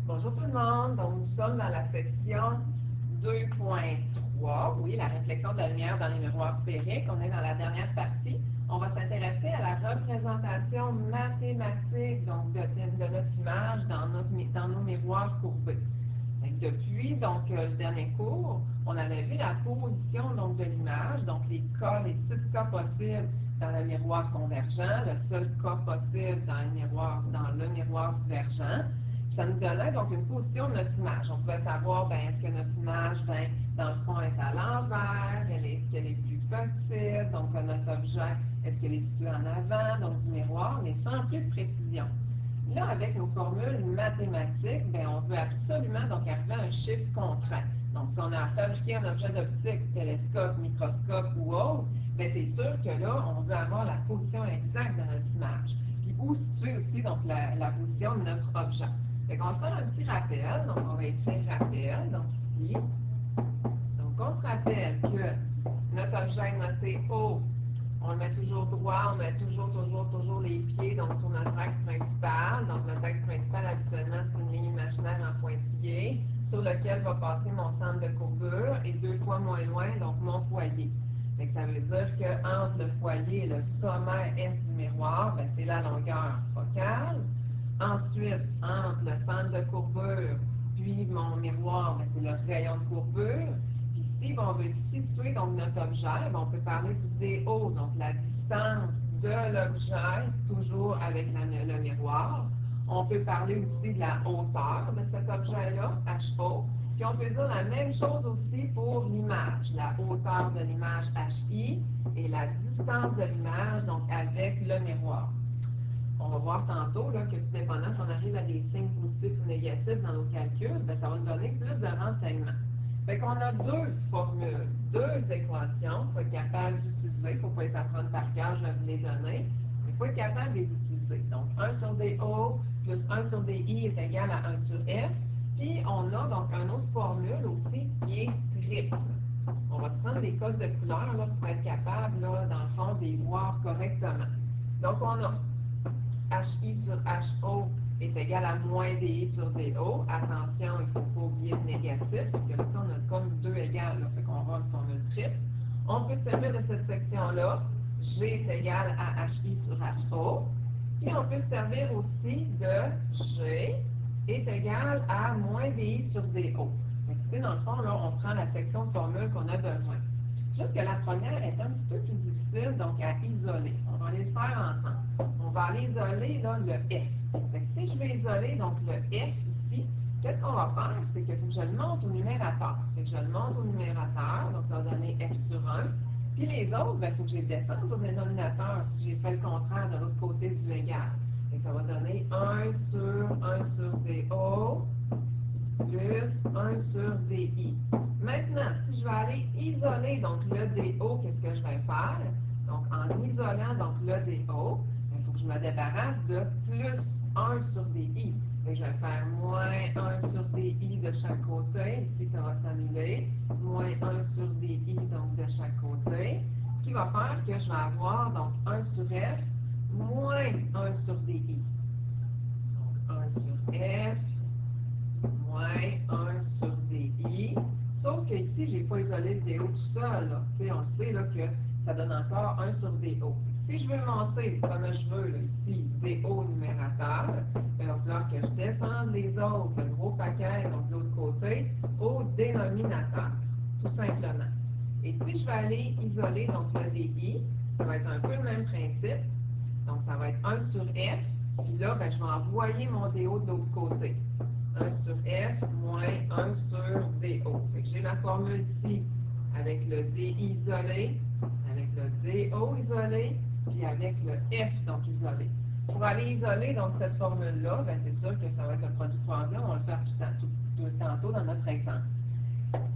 Bonjour tout le monde. Donc, nous sommes dans la section 2.3. Oui, la réflexion de la lumière dans les miroirs sphériques. On est dans la dernière partie. On va s'intéresser à la représentation mathématique donc, de notre image dans nos miroirs courbés. Depuis le dernier cours, on avait vu la position donc, de l'image, donc les 6 cas possibles dans le miroir convergent, le seul cas possible dans le miroir divergent. Ça nous donnait donc une position de notre image. On pouvait savoir, est-ce que notre image, dans le fond, est à l'envers, est-ce qu'elle est plus petite, donc notre objet, est-ce qu'elle est située en avant, donc du miroir, mais sans plus de précision. Là, avec nos formules mathématiques, on veut absolument donc arriver à un chiffre contraint. Donc, si on a à fabriquer un objet d'optique, télescope, microscope ou autre, c'est sûr que là, on veut avoir la position exacte de notre image. Puis où situer aussi donc la position de notre objet. Fait qu'on va se faire un petit rappel. Donc, on va écrire rappel, donc ici. Donc, on se rappelle que notre objet est noté O. On le met toujours droit, on met toujours les pieds donc sur notre axe principal. Donc, notre axe principal, habituellement, c'est une ligne imaginaire en pointillé sur lequel va passer mon centre de courbure et 2 fois moins loin, donc mon foyer. Donc, ça veut dire qu'entre le foyer et le sommet est du miroir, c'est la longueur focale. Ensuite, entre le centre de courbure puis mon miroir, c'est le rayon de courbure. Puis ici, on veut situer donc, notre objet, on peut parler du DO, donc la distance de l'objet, toujours avec le miroir. On peut parler aussi de la hauteur de cet objet-là, HO. Puis on peut dire la même chose aussi pour l'image, la hauteur de l'image HI et la distance de l'image, donc avec le miroir. On va voir tantôt là, que tout dépendant si on arrive à des signes positifs ou négatifs dans nos calculs, ça va nous donner plus de renseignements. Fait qu'on a 2 formules, 2 équations qu'il faut être capable d'utiliser. Il ne faut pas les apprendre par cœur, je vais vous les donner. Il faut être capable de les utiliser. Donc, 1 sur DO plus 1 sur DI est égal à 1 sur F. Puis, on a donc une autre formule aussi qui est triple. On va se prendre des codes de couleur là, pour être capable, là, dans le fond, de les voir correctement. Donc, on a HI sur HO est égal à moins DI sur DO. Attention, il ne faut pas oublier le négatif, parce que là, on a comme 2 égales, là, fait qu'on va une formule triple. On peut se servir de cette section-là. G est égal à HI sur HO. Puis on peut se servir aussi de G est égal à moins DI sur DO. Fait que, dans le fond, là, on prend la section de formule qu'on a besoin. Juste que la première est un petit peu plus difficile, donc à isoler. On va aller le faire ensemble. On va aller isoler là, le F. Fait que si je veux isoler donc le F ici, qu'est-ce qu'on va faire? C'est qu'il faut que je le monte au numérateur. Fait que je le monte au numérateur, donc ça va donner F sur 1. Puis les autres, il faut que je les descende au dénominateur si j'ai fait le contraire de l'autre côté du égal. Fait que ça va donner 1 sur DO plus 1 sur DI. Maintenant, si je vais aller isoler donc le DO, qu'est-ce que je vais faire? Donc, en isolant donc le DO, il faut que je me débarrasse de plus 1 sur DI. Donc, je vais faire moins 1 sur DI de chaque côté. Ici, ça va s'annuler. Moins 1 sur DI donc de chaque côté. Ce qui va faire que je vais avoir donc 1 sur F moins 1 sur DI. Donc, 1 sur F moins 1 sur DI. Sauf que ici, je n'ai pas isolé le DO tout seul. Là. On le sait là, que ça donne encore 1 sur DO. Si je veux monter comme je veux, là, ici, DO numérateur, il va falloir que je descende les autres, le gros paquet, donc de l'autre côté, au dénominateur, tout simplement. Et si je vais aller isoler donc le DI, ça va être un peu le même principe. Donc, ça va être 1 sur F. Puis là, je vais envoyer mon DO de l'autre côté. 1 sur F moins 1 sur DO. Fait que j'ai ma formule ici avec le DI isolé, avec le DO isolé, puis avec le F donc isolé. Pour aller isoler donc cette formule-là, c'est sûr que ça va être le produit croisé. On va le faire tout tantôt dans notre exemple.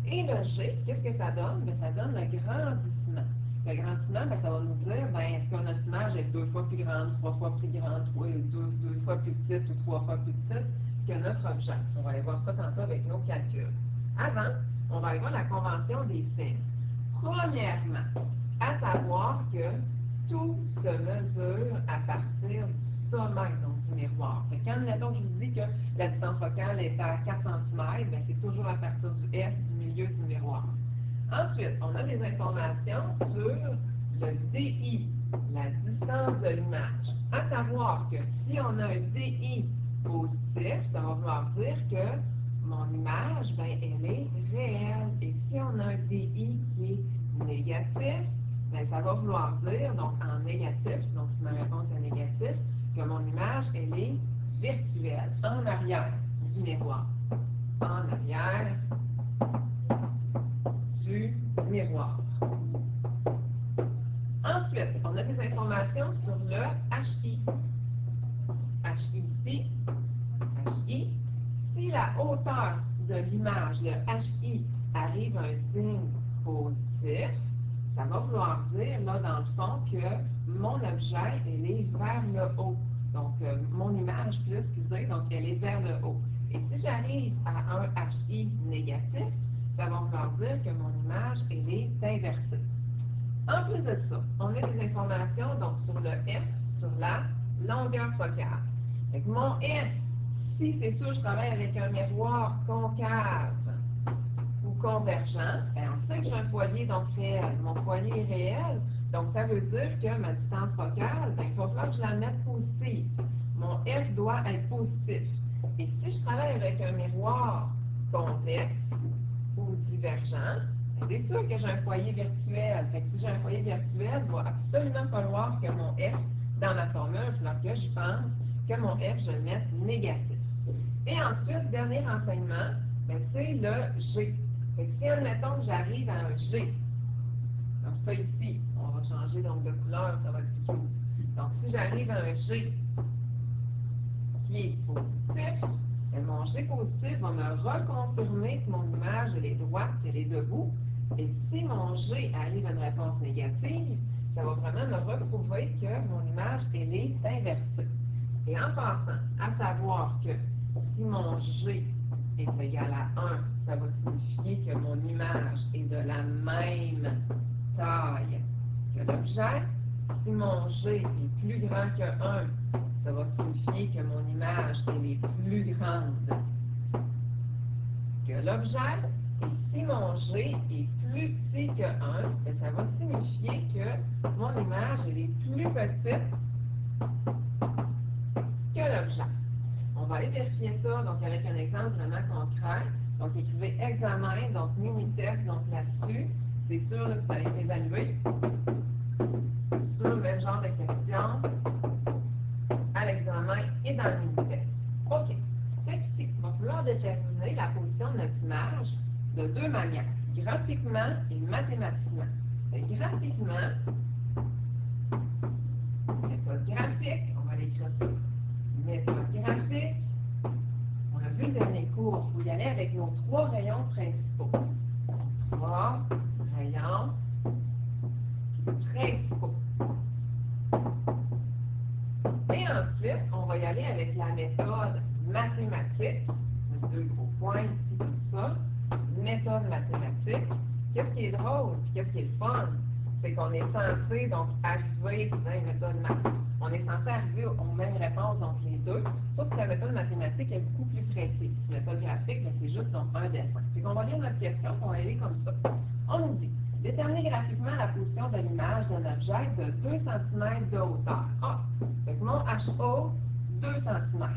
Et le G, qu'est-ce que ça donne? Ça donne le grandissement. Le grandissement, ça va nous dire, est-ce que notre image est 2 fois plus grande, 3 fois plus grande, 2 fois plus petite ou 3 fois plus petite que notre objet. On va aller voir ça tantôt avec nos calculs. Avant, on va aller voir la convention des signes. Premièrement, à savoir que tout se mesure à partir du sommet, donc du miroir. Quand admettons que je vous dis que la distance focale est à 4 cm, bien, c'est toujours à partir du S du milieu du miroir. Ensuite, on a des informations sur le DI, la distance de l'image. À savoir que si on a un DI positif, ça va vouloir dire que mon image, bien, elle est réelle. Et si on a un DI qui est négatif, bien, ça va vouloir dire, donc en négatif, donc si ma réponse est négative, que mon image, elle est virtuelle, en arrière du miroir. En arrière du miroir. Ensuite, on a des informations sur le HI. HI ici, HI. Si la hauteur de l'image, le HI, arrive à un signe positif, ça va vouloir dire, là, dans le fond, que mon objet, elle est vers le haut. Donc, mon image, plus, excusez, donc elle est vers le haut. Et si j'arrive à un HI négatif, ça va vouloir dire que mon image, elle est inversée. En plus de ça, on a des informations donc, sur le F, sur la longueur focale. Fait que mon F, si c'est sûr, je travaille avec un miroir concave ou convergent, bien, on sait que j'ai un foyer donc réel. Mon foyer est réel, donc ça veut dire que ma distance focale, bien, il va falloir que je la mette positive. Mon F doit être positif. Et si je travaille avec un miroir convexe ou divergent, c'est sûr que j'ai un foyer virtuel. Fait que si j'ai un foyer virtuel, il va absolument falloir que mon F, dans ma formule, il va falloir que je pense que mon F, je le mette négatif. Et ensuite, dernier renseignement, c'est le G. Fait que si, admettons que j'arrive à un G, comme ça ici, on va changer donc de couleur, ça va être plus cute. Donc, si j'arrive à un G qui est positif, mon G positif va me reconfirmer que mon image, elle est droite, qu'elle est debout. Et si mon G arrive à une réponse négative, ça va vraiment me reprouver que mon image, elle est inversée. Et en passant, à savoir que si mon G est égal à 1, ça va signifier que mon image est de la même taille que l'objet. Si mon G est plus grand que 1, ça va signifier que mon image elle est plus grande que l'objet. Et si mon G est plus petit que 1, bien, ça va signifier que mon image elle est plus petite que l'objet. On va aller vérifier ça donc avec un exemple vraiment concret. Donc, écrivez examen, donc mini-test, donc là-dessus. C'est sûr là, que vous allez être évalué sur le même genre de questions à l'examen et dans le mini-test. OK. Fait qu'ici, il va falloir déterminer la position de notre image de deux manières, graphiquement et mathématiquement. Fait que graphiquement, méthode graphique, on va aller écrire ça. Méthode graphique, on a vu le dernier cours, il faut y aller avec nos trois rayons principaux. Trois rayons principaux. Et ensuite, on va y aller avec la méthode mathématique. Je mets deux gros points ici comme ça. Méthode mathématique. Qu'est-ce qui est drôle et qu'est-ce qui est le fun? C'est qu'on est censé donc arriver dans une méthode math. On est censé arriver aux mêmes réponses entre les deux, sauf que la méthode mathématique est beaucoup plus précise. La méthode graphique, c'est juste donc un dessin. Puis on va lire notre question, on va aller comme ça. On nous dit, déterminer graphiquement la position de l'image d'un objet de 2 cm de hauteur. Ah, fait que mon HO, 2 cm.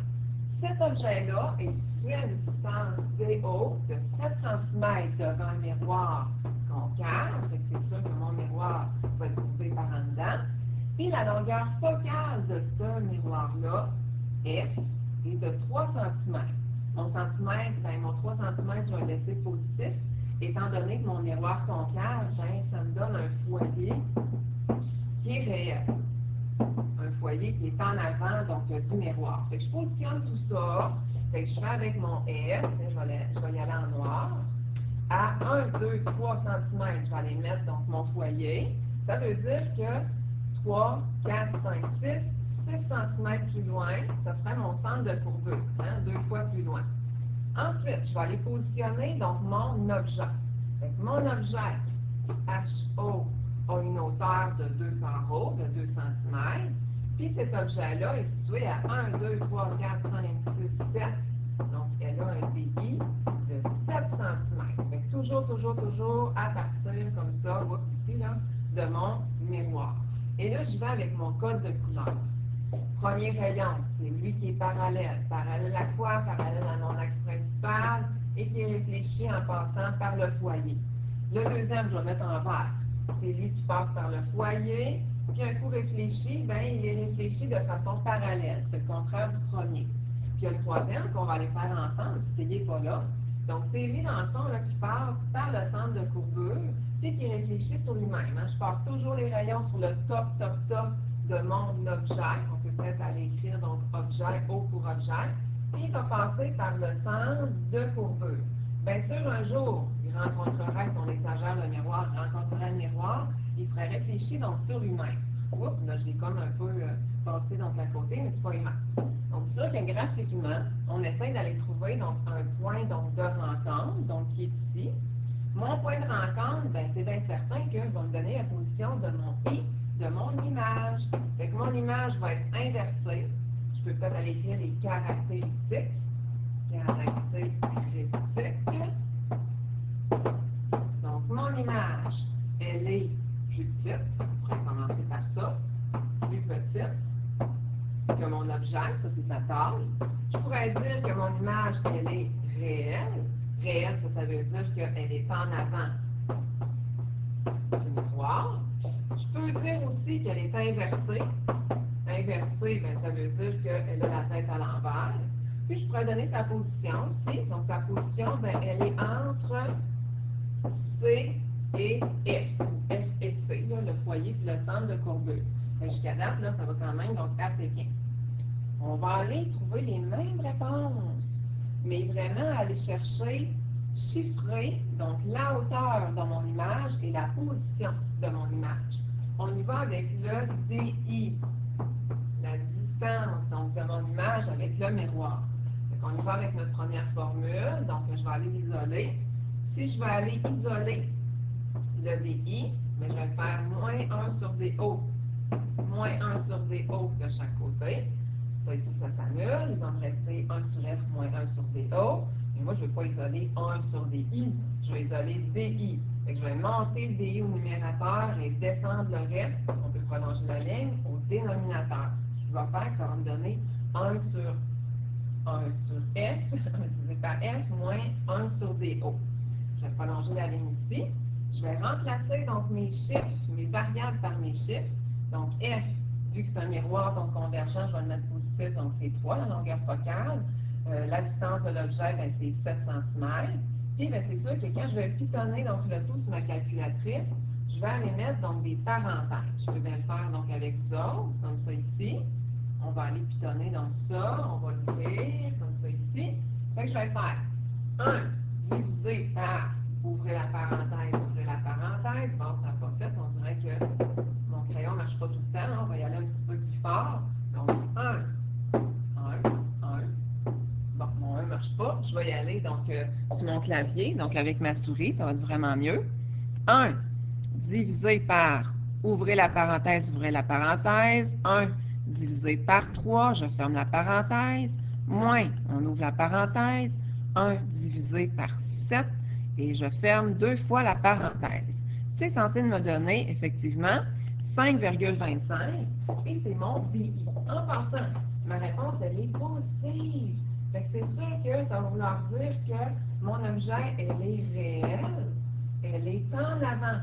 Cet objet-là est situé à une distance DO de 7 cm devant le miroir concave, fait que c'est sûr que mon miroir va être courbé par en dedans. Puis la longueur focale de ce miroir-là, F, est de 3 cm. Mon centimètre, mon 3 cm, je vais le laisser positif, étant donné que mon miroir concave, ça me donne un foyer qui est réel. Un foyer qui est en avant donc du miroir. Fait que je positionne tout ça. Fait que je vais avec mon S, je vais y aller en noir. À 1, 2, 3 cm, je vais aller mettre donc mon foyer. Ça veut dire que 3, 4, 5, 6 cm plus loin, ce serait mon centre de courbure, deux fois plus loin. Ensuite, je vais aller positionner donc mon objet. Fait que mon objet, HO, a une hauteur de 2 carreaux, de 2 cm. Puis cet objet-là est situé à 1, 2, 3, 4, 5, 6, 7. Donc, elle a un DI de 7 cm. Fait que toujours à partir comme ça, ici, là, de mon miroir. Et là, je vais avec mon code de couleur. Premier rayon, c'est lui qui est parallèle. Parallèle à quoi? Parallèle à mon axe principal et qui est réfléchi en passant par le foyer. Le deuxième, je vais le mettre en vert. C'est lui qui passe par le foyer. Puis un coup réfléchi, ben, il est réfléchi de façon parallèle. C'est le contraire du premier. Puis il y a le troisième qu'on va aller faire ensemble, puisqu'il n'est pas là. Donc, c'est lui, dans le fond, là, qui passe par le centre de courbure, puis qui réfléchit sur lui-même. Hein. Je pars toujours les rayons sur le top de mon objet. On peut peut-être aller écrire, donc, objet, O pour objet. Puis il va passer par le centre de courbure. Bien sûr, un jour, il rencontrerait, si on exagère le miroir, il rencontrerait le miroir, il serait réfléchi donc sur lui-même. Oups, là, je l'ai comme un peu passé donc à côté, mais c'est pas grave. Donc, c'est sûr que graphiquement, on essaie d'aller trouver donc un point donc, de rencontre, donc qui est ici. Mon point de rencontre, ben, c'est bien certain qu'il va me donner la position de mon I, de mon image. Fait que mon image va être inversée. Je peux peut-être aller écrire les caractéristiques. Donc, mon image, elle est plus petite. On pourrait commencer par ça. Plus petite que mon objet. Ça, c'est sa taille. Je pourrais dire que mon image, elle est réelle. Réelle, ça veut dire qu'elle est en avant du miroir. Je peux dire aussi qu'elle est inversée. Inversée, bien, ça veut dire qu'elle a la tête à l'envers. Puis, je pourrais donner sa position aussi. Donc, sa position, bien, elle est entre C et F. F et C, là, le foyer puis le centre de courbure. Jusqu'à date, là, ça va quand même donc assez bien. On va aller trouver les mêmes réponses, mais vraiment aller chercher, chiffrer, donc la hauteur de mon image et la position de mon image. On y va avec le DI, la distance donc, de mon image avec le miroir. On y va avec notre première formule, donc je vais aller l'isoler. Si je vais aller isoler le DI, mais je vais faire moins 1 sur DO. Moins 1 sur DO de chaque côté. Ça ici, ça s'annule. Il va me rester 1 sur F moins 1 sur DO. Mais moi, je ne veux pas isoler 1 sur DI. Je vais isoler DI. Fait que je vais monter le DI au numérateur et descendre le reste. On peut prolonger la ligne au dénominateur. Ce qui va faire que ça va me donner 1 sur F, divisé par F, moins 1 sur DO. Je vais prolonger la ligne ici. Je vais remplacer donc mes chiffres, mes variables par mes chiffres. Donc F, vu que c'est un miroir donc convergent, je vais le mettre positif, donc c'est 3, la longueur focale. La distance de l'objet, c'est 7 cm. Puis c'est sûr que quand je vais pitonner donc, le tout sur ma calculatrice, je vais aller mettre donc des parenthèses. Je peux bien le faire donc avec vous autres, comme ça ici. On va aller pitonner donc ça, on va l'écrire comme ça ici. Fait que je vais faire 1 divisé par, ouvrez la parenthèse. Bon, ça n'a pas fait, on dirait que mon crayon ne marche pas tout le temps. On va y aller un petit peu plus fort. Donc 1. Bon, mon 1 ne marche pas. Je vais y aller donc sur mon clavier, donc avec ma souris, ça va être vraiment mieux. 1 divisé par, ouvrez la parenthèse. 1 divisé par 3, je ferme la parenthèse, moins, on ouvre la parenthèse, 1 divisé par 7, et je ferme 2 fois la parenthèse. C'est censé me donner, effectivement, 5,25, et c'est mon DI. En passant, ma réponse, elle est positive. Fait que c'est sûr que ça va vouloir dire que mon objet, elle est réelle, elle est en avant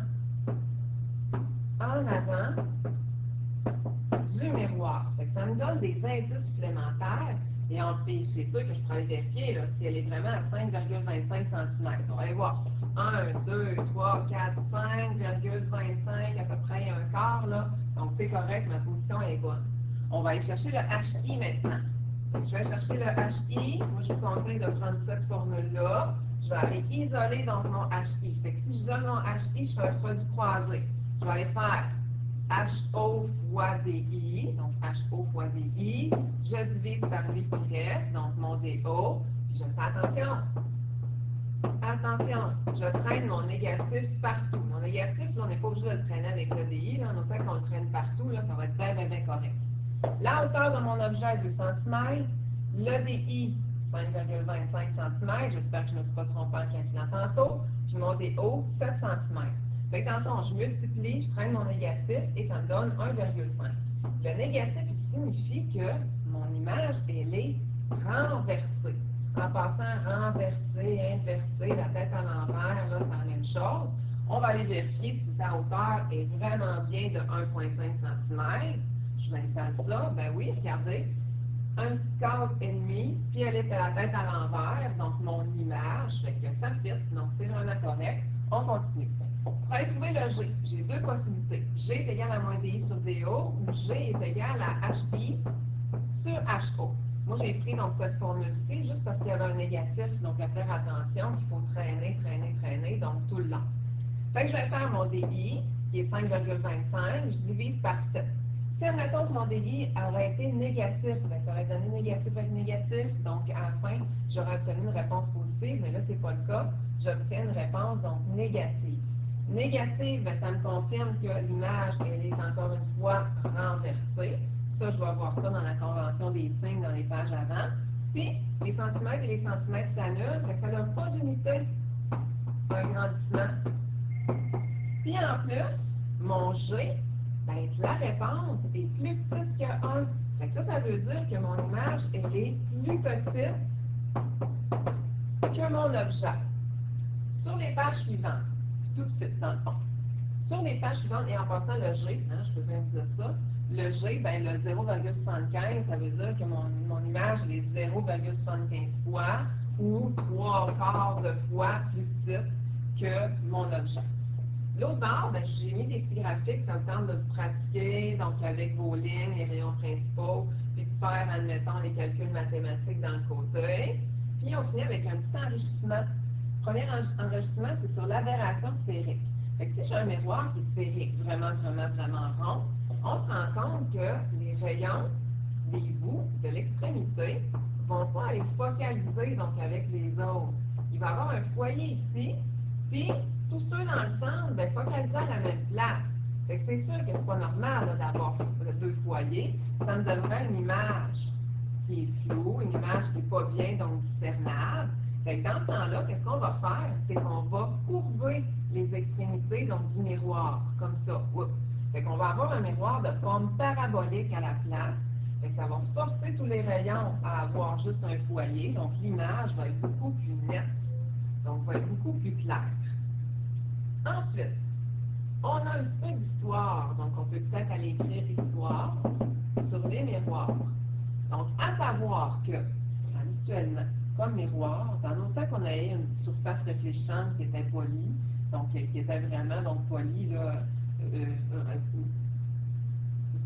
du miroir. Fait que ça me donne des indices supplémentaires et c'est sûr que je pourrais vérifier là, si elle est vraiment à 5,25 cm. On va aller voir. 1, 2, 3, 4, 5,25, à peu près un quart. Là. Donc c'est correct, ma position est bonne. On va aller chercher le HI maintenant. Donc, je vais chercher le HI. Moi, je vous conseille de prendre cette formule-là. Je vais aller isoler donc mon HI. Fait que si j'isole mon HI, je fais un produit croisé. Je vais aller faire HO fois DI, donc HO fois DI, je divise par lui qui reste, donc mon DO, puis je fais attention, je traîne mon négatif partout. Mon négatif, là, on n'est pas obligé de le traîner avec le DI, là, en autant qu'on le traîne partout, là, ça va être bien correct. La hauteur de mon objet est 2 cm, le DI 5,25 cm, j'espère que je ne me suis pas trompée en calculant tantôt, puis mon DO 7 cm. Fait que dans le fond, je multiplie, je traîne mon négatif et ça me donne 1,5. Le négatif ici signifie que mon image, elle est renversée. En passant renversée, inversée, la tête à l'envers, là, c'est la même chose. On va aller vérifier si sa hauteur est vraiment bien de 1,5 cm. Je vous installe ça. Ben oui, regardez. Une petite case et demie, puis elle est à la tête à l'envers, donc mon image, fait que ça fit, donc c'est vraiment correct. On continue. Pour aller trouver le G, j'ai deux possibilités. G est égal à moins DI sur DO, ou G est égal à HI sur HO. Moi, j'ai pris donc cette formule-ci juste parce qu'il y avait un négatif, donc à faire attention qu'il faut traîner, traîner, traîner, donc tout le long. Fait que je vais faire mon DI, qui est 5,25, je divise par 7. Si, admettons que mon DI aurait été négatif, bien, ça aurait donné négatif avec négatif, donc à la fin, j'aurais obtenu une réponse positive, mais là, ce n'est pas le cas. J'obtiens une réponse, donc négative. Négative, bien, ça me confirme que l'image, elle est encore une fois renversée. Ça, je vais voir ça dans la convention des signes dans les pages avant. Puis, les centimètres et les centimètres s'annulent, fait que ça n'a pas d'unité d'agrandissement. Puis en plus, mon G, ben, la réponse est plus petite que 1. Fait que ça veut dire que mon image, elle est plus petite que mon objet. Sur les pages suivantes, puis tout de suite dans le fond. Sur les pages suivantes, et en passant le G, hein, je peux bien vous dire ça, le G, ben, le 0,75, ça veut dire que mon image elle est 0,75 fois ou 3/4 de fois plus petite que mon objet. L'autre barre, ben, j'ai mis des petits graphiques, ça me tente de vous pratiquer, donc avec vos lignes, les rayons principaux, puis de faire, admettons, les calculs mathématiques dans le côté. Puis on finit avec un petit enrichissement. Le premier enrichissement, c'est sur l'aberration sphérique. Fait que si j'ai un miroir qui est sphérique, vraiment, vraiment, vraiment rond, on se rend compte que les rayons des bouts de l'extrémité ne vont pas aller focaliser donc avec les autres. Il va y avoir un foyer ici, puis tous ceux dans le centre, bien, focalisés à la même place. Fait que c'est sûr que c'est pas normal d'avoir deux foyers. Ça me donnerait une image qui est floue, une image qui n'est pas bien donc discernable. Fait que dans ce temps-là, qu'est-ce qu'on va faire? C'est qu'on va courber les extrémités donc, du miroir, comme ça. Oups. Fait qu'on va avoir un miroir de forme parabolique à la place. Fait que ça va forcer tous les rayons à avoir juste un foyer. Donc l'image va être beaucoup plus nette. Donc va être beaucoup plus claire. Ensuite, on a un petit peu d'histoire. Donc on peut peut-être aller écrire histoire sur les miroirs. Donc, à savoir que, habituellement, comme miroir, dans autant qu'on ait une surface réfléchissante qui était polie, donc qui était vraiment donc polie, là,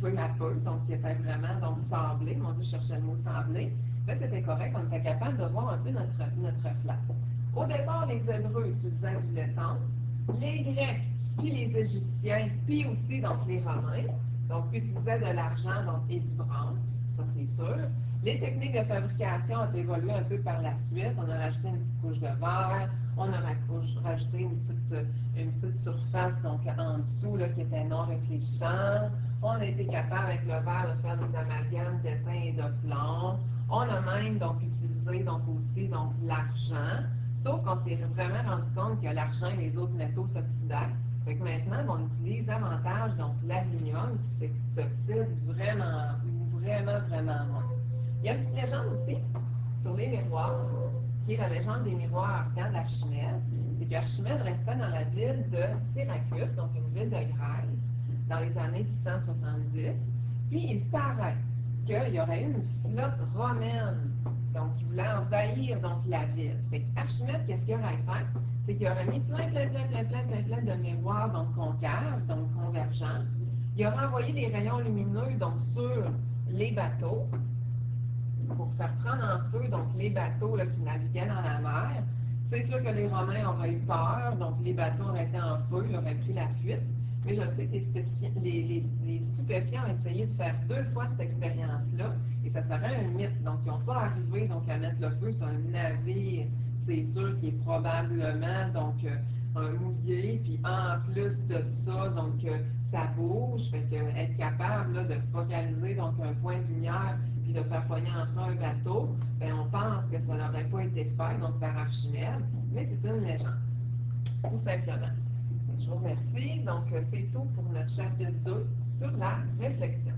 peu à peu, donc qui était vraiment donc sablé, mon Dieu, je cherchais le mot sablé, là c'était correct, on était capable de voir un peu notre reflet. Au départ, les Hébreux utilisaient du laiton, les Grecs, puis les Égyptiens, puis aussi donc les Romains, donc utilisaient de l'argent donc, et du bronze, ça c'est sûr. Les techniques de fabrication ont évolué un peu par la suite. On a rajouté une petite couche de verre, on a rajouté une petite surface donc, en dessous là, qui était non réfléchissante. On a été capable avec le verre de faire des amalgames d'étain et de plomb. On a même donc utilisé donc, aussi donc, l'argent, sauf qu'on s'est vraiment rendu compte que l'argent et les autres métaux s'oxydaient. Fait que maintenant, on utilise davantage donc l'aluminium qui s'oxyde vraiment, vraiment, vraiment moins. Il y a une petite légende aussi sur les miroirs, qui est la légende des miroirs ardents d'Archimède. C'est qu'Archimède restait dans la ville de Syracuse, donc une ville de Grèce, dans les années 670. Puis il paraît qu'il y aurait eu une flotte romaine donc, qui voulait envahir donc, la ville. Fait qu'Archimède, qu'est-ce qu'il aurait fait? C'est qu'il aurait mis plein de miroirs donc concaves, donc convergents. Il aurait envoyé des rayons lumineux donc sur les bateaux pour faire prendre en feu donc les bateaux là, qui naviguaient dans la mer. C'est sûr que les Romains auraient eu peur, donc les bateaux auraient été en feu, ils auraient pris la fuite. Mais je sais que les stupéfiants ont essayé de faire 2 fois cette expérience-là, et ça serait un mythe. Donc, ils n'ont pas arrivé donc, à mettre le feu sur un navire, c'est sûr, qui est probablement donc, un moulier, puis en plus de ça, donc ça bouge, fait que être capable là, de focaliser donc un point de lumière puis de faire pogner enfin un bateau, ben, on pense que ça n'aurait pas été fait donc par Archimède, mais c'est une légende, tout simplement. Je vous remercie. Donc, c'est tout pour notre chapitre 2 sur la réflexion.